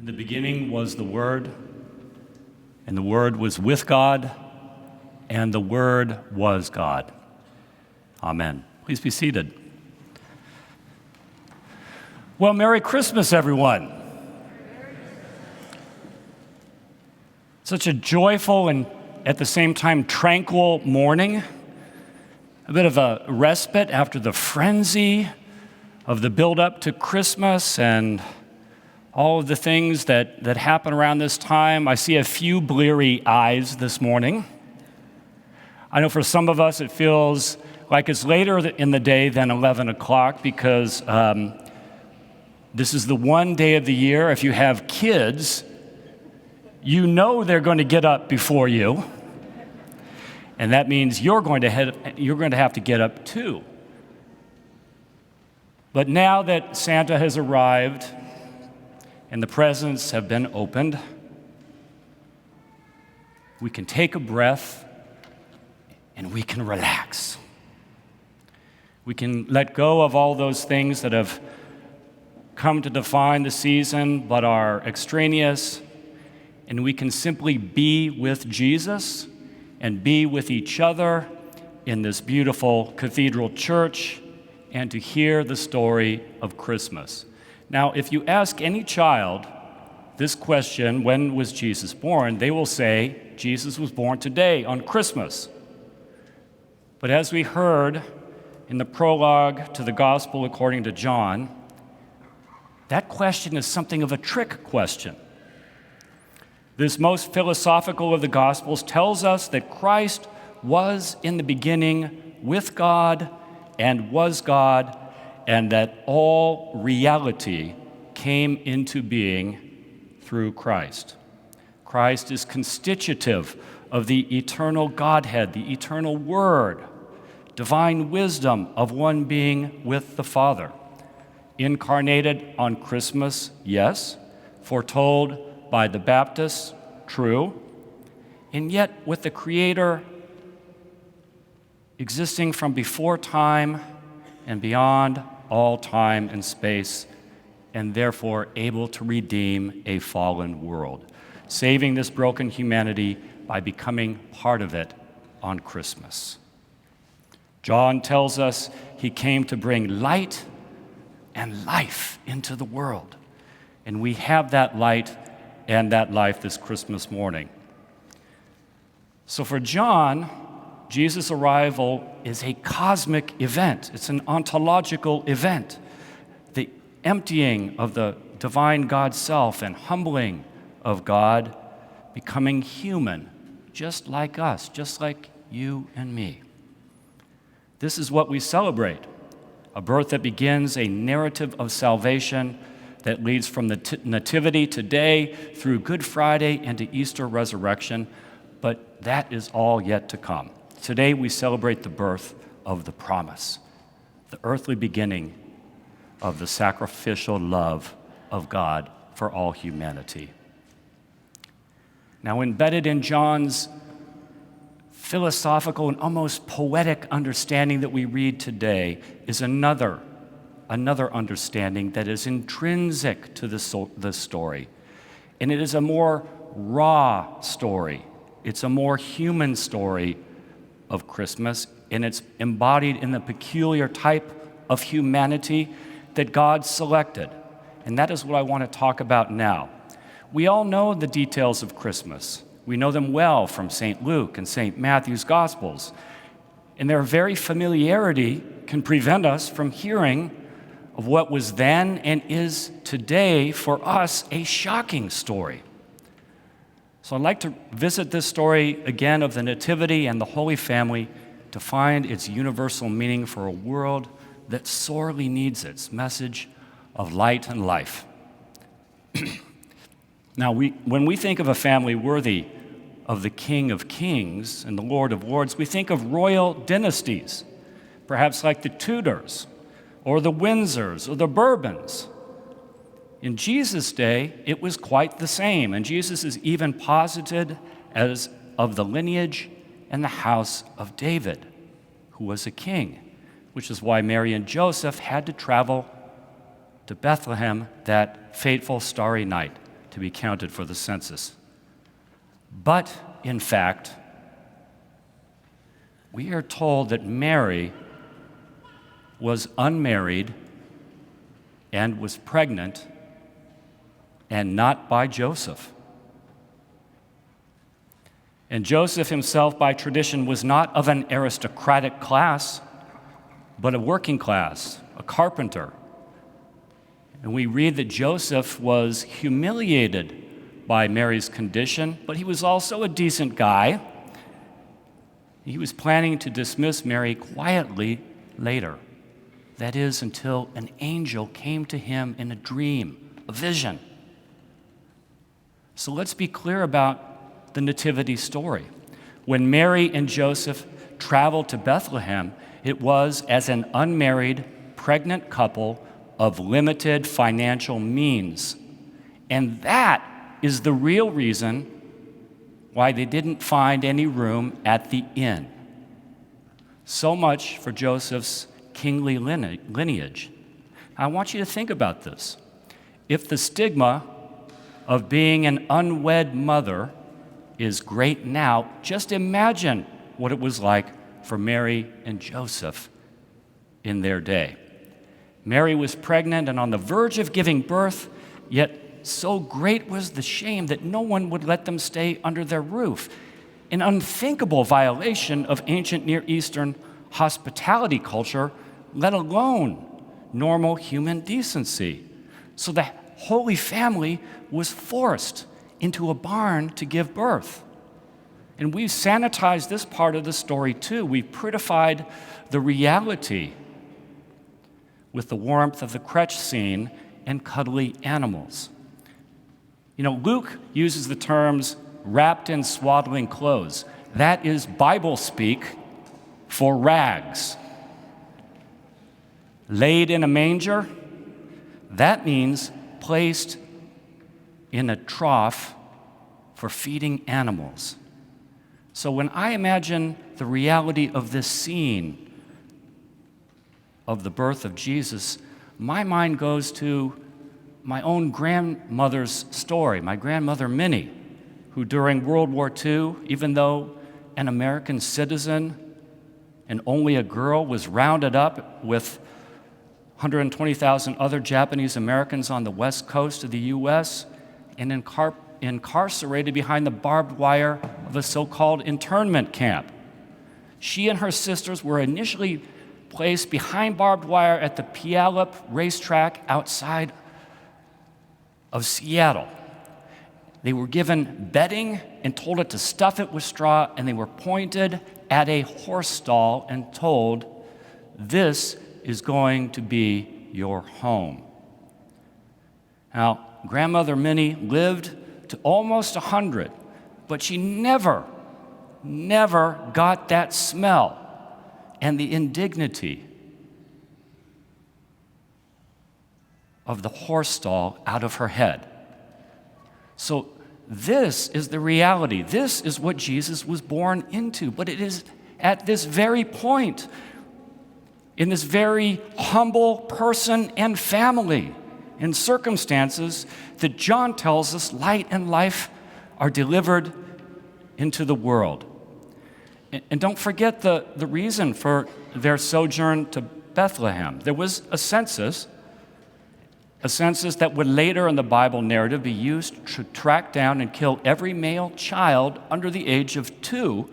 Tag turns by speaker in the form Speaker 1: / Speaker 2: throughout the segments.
Speaker 1: In the beginning was the Word, and the Word was with God, and the Word was God. Amen. Please be seated. Well, Merry Christmas, everyone. Such a joyful and at the same time tranquil morning. A bit of a respite after the frenzy of the build-up to Christmas and all of the things that happen around this time. I see a few bleary eyes this morning. I know for some of us it feels like it's later in the day than 11 o'clock because this is the one day of the year, if you have kids, you know they're going to get up before you, and that means you're going to have to get up too. But now that Santa has arrived and the presents have been opened, we can take a breath and we can relax. We can let go of all those things that have come to define the season but are extraneous, and we can simply be with Jesus and be with each other in this beautiful cathedral church and to hear the story of Christmas. Now, if you ask any child this question, when was Jesus born, they will say, Jesus was born today on Christmas. But as we heard in the prologue to the Gospel according to John, that question is something of a trick question. This most philosophical of the Gospels tells us that Christ was in the beginning with God and was God, and that all reality came into being through Christ. Christ is constitutive of the eternal Godhead, the eternal Word, divine wisdom of one being with the Father. Incarnated on Christmas, yes. Foretold by the Baptists, true. And yet with the Creator existing from before time and beyond all time and space, and therefore able to redeem a fallen world, saving this broken humanity by becoming part of it on Christmas. John tells us he came to bring light and life into the world, and we have that light and that life this Christmas morning. So for John, Jesus' arrival is a cosmic event. It's an ontological event. The emptying of the divine God self and humbling of God, becoming human, just like us, just like you and me. This is what we celebrate, a birth that begins a narrative of salvation that leads from the Nativity today through Good Friday and to Easter resurrection, but that is all yet to come. Today we celebrate the birth of the promise, the earthly beginning of the sacrificial love of God for all humanity. Now, embedded in John's philosophical and almost poetic understanding that we read today is another understanding that is intrinsic to this story. And it is a more raw story. It's a more human story of Christmas, and it's embodied in the peculiar type of humanity that God selected. And that is what I want to talk about now. We all know the details of Christmas. We know them well from St. Luke and St. Matthew's Gospels. And their very familiarity can prevent us from hearing of what was then and is today for us a shocking story. So I'd like to visit this story again of the Nativity and the Holy Family to find its universal meaning for a world that sorely needs its message of light and life. Now, when we think of a family worthy of the King of Kings and the Lord of Lords, we think of royal dynasties, perhaps like the Tudors or the Windsors or the Bourbons. In Jesus' day, it was quite the same, and Jesus is even posited as of the lineage and the house of David, who was a king, which is why Mary and Joseph had to travel to Bethlehem that fateful starry night to be counted for the census. But, in fact, we are told that Mary was unmarried and was pregnant, and not by Joseph. And Joseph himself, by tradition, was not of an aristocratic class, but a working class, a carpenter. And we read that Joseph was humiliated by Mary's condition, but he was also a decent guy. He was planning to dismiss Mary quietly later. That is, until an angel came to him in a dream, a vision. So let's be clear about the Nativity story. When Mary and Joseph traveled to Bethlehem, it was as an unmarried, pregnant couple of limited financial means. And that is the real reason why they didn't find any room at the inn. So much for Joseph's kingly lineage. I want you to think about this. If the stigma of being an unwed mother is great now, just imagine what it was like for Mary and Joseph in their day. Mary was pregnant and on the verge of giving birth, yet so great was the shame that no one would let them stay under their roof, an unthinkable violation of ancient Near Eastern hospitality culture, let alone normal human decency. So the Holy Family was forced into a barn to give birth. And we've sanitized this part of the story too. We've prettified the reality with the warmth of the crèche scene and cuddly animals. You know, Luke uses the terms wrapped in swaddling clothes. That is Bible speak for rags. Laid in a manger, that means placed in a trough for feeding animals. So when I imagine the reality of this scene of the birth of Jesus, my mind goes to my own grandmother's story, my grandmother Minnie, who during World War II, even though an American citizen and only a girl, was rounded up with 120,000 other Japanese Americans on the west coast of the U.S. and incarcerated behind the barbed wire of a so-called internment camp. She and her sisters were initially placed behind barbed wire at the Puyallup racetrack outside of Seattle. They were given bedding and told to stuff it with straw, and they were pointed at a horse stall and told, "This is going to be your home." Now, Grandmother Minnie lived to almost 100, but she never got that smell and the indignity of the horse stall out of her head. So this is the reality. This is what Jesus was born into. But it is at this very point, in this very humble person and family and circumstances, that John tells us light and life are delivered into the world. And don't forget the reason for their sojourn to Bethlehem. There was a census that would later in the Bible narrative be used to track down and kill every male child under the age of 2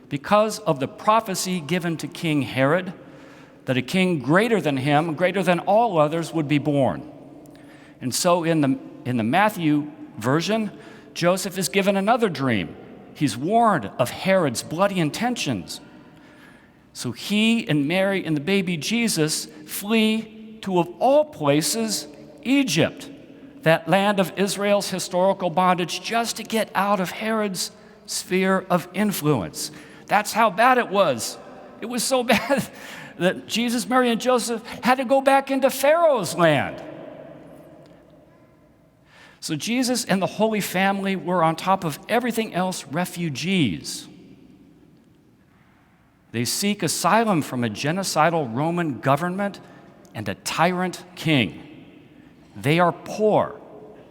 Speaker 1: because of the prophecy given to King Herod that a king greater than him, greater than all others, would be born. And so in the Matthew version, Joseph is given another dream. He's warned of Herod's bloody intentions. So he and Mary and the baby Jesus flee to, of all places, Egypt, that land of Israel's historical bondage, just to get out of Herod's sphere of influence. That's how bad it was. It was so bad that Jesus, Mary, and Joseph had to go back into Pharaoh's land. So Jesus and the Holy Family were, on top of everything else, refugees. They seek asylum from a genocidal Roman government and a tyrant king. They are poor,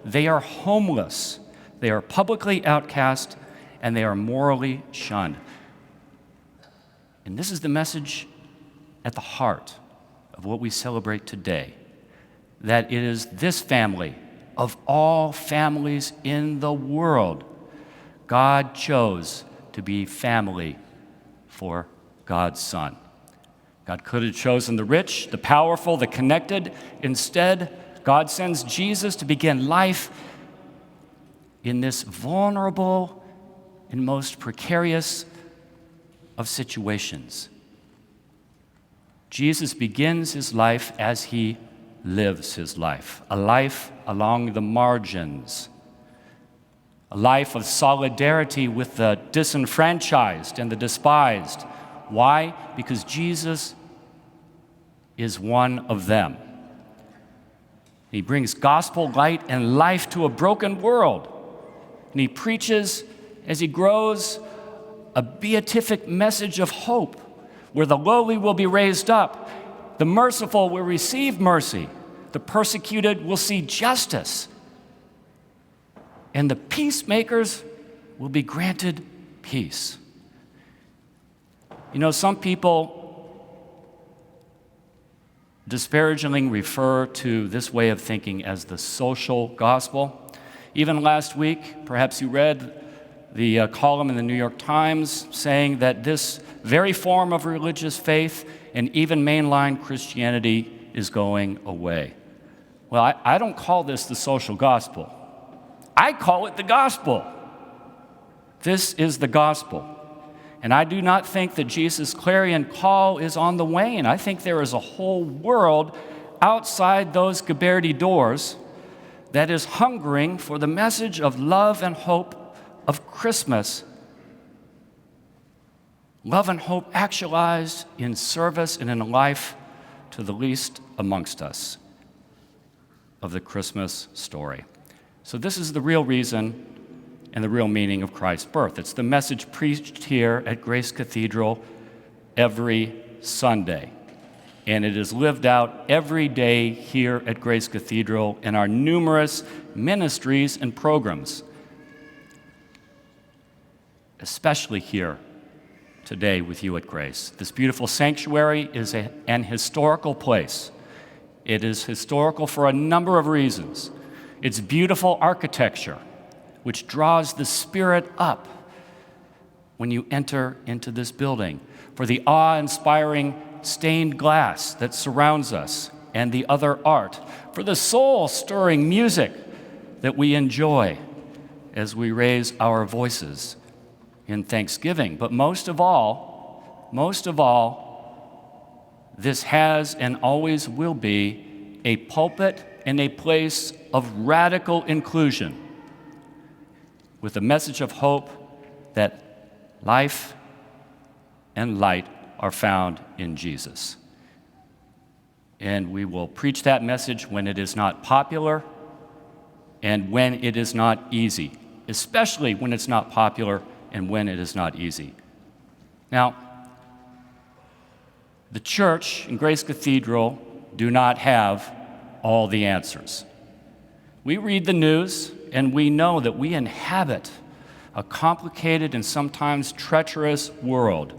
Speaker 1: They are homeless. They are publicly outcast, and they are morally shunned. And this is the message at the heart of what we celebrate today, that it is this family, of all families in the world, God chose to be family for God's Son. God could have chosen the rich, the powerful, the connected. Instead, God sends Jesus to begin life in this vulnerable and most precarious of situations. Jesus begins his life as he lives his life, a life along the margins, a life of solidarity with the disenfranchised and the despised. Why? Because Jesus is one of them. He brings gospel light and life to a broken world. And he preaches, as he grows, a beatific message of hope, where the lowly will be raised up, the merciful will receive mercy, the persecuted will see justice, and the peacemakers will be granted peace. You know, some people disparagingly refer to this way of thinking as the social gospel. Even last week, perhaps you read the column in the New York Times saying that this very form of religious faith and even mainline Christianity is going away. Well, I don't call this the social gospel. I call it the gospel. This is the gospel. And I do not think that Jesus' clarion call is on the wane. I think there is a whole world outside those Gabbardi doors that is hungering for the message of love and hope of Christmas. Love and hope actualized in service and in life to the least amongst us of the Christmas story. So this is the real reason and the real meaning of Christ's birth. It's the message preached here at Grace Cathedral every Sunday. And it is lived out every day here at Grace Cathedral in our numerous ministries and programs, especially here today with you at Grace. This beautiful sanctuary is an historical place. It is historical for a number of reasons. It's beautiful architecture, which draws the spirit up when you enter into this building, for the awe-inspiring stained glass that surrounds us and the other art, for the soul-stirring music that we enjoy as we raise our voices in thanksgiving. But most of all, this has and always will be a pulpit and a place of radical inclusion, with a message of hope that life and light are found in Jesus. And we will preach that message when it is not popular and when it is not easy, especially when it's not popular and when it is not easy. Now, the church and Grace Cathedral do not have all the answers. We read the news and we know that we inhabit a complicated and sometimes treacherous world.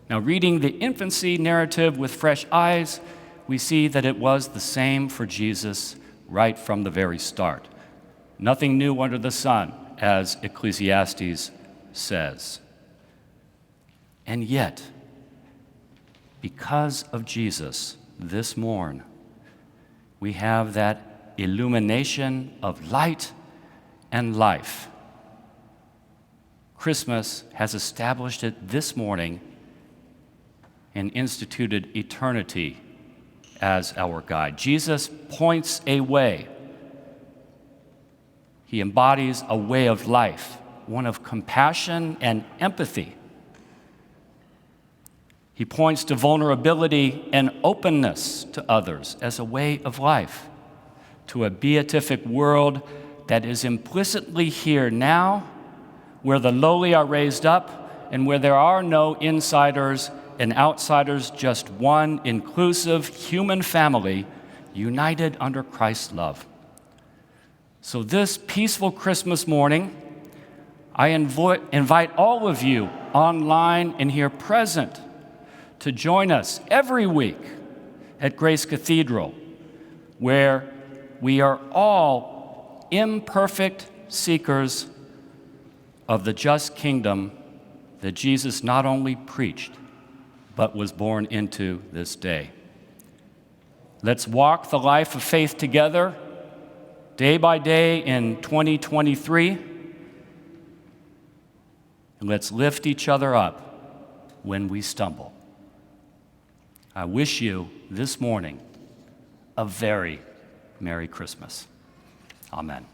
Speaker 1: Now, reading the infancy narrative with fresh eyes, we see that it was the same for Jesus right from the very start. Nothing new under the sun, as Ecclesiastes says. And yet, because of Jesus this morn, we have that illumination of light and life. Christmas has established it this morning and instituted eternity as our guide. Jesus points a way. He embodies a way of life, one of compassion and empathy. He points to vulnerability and openness to others as a way of life, to a beatific world that is implicitly here now, where the lowly are raised up and where there are no insiders and outsiders, just one inclusive human family united under Christ's love. So this peaceful Christmas morning, I invite all of you online and here present to join us every week at Grace Cathedral, where we are all imperfect seekers of the just kingdom that Jesus not only preached, but was born into this day. Let's walk the life of faith together, day by day in 2023, and let's lift each other up when we stumble. I wish you this morning a very Merry Christmas. Amen.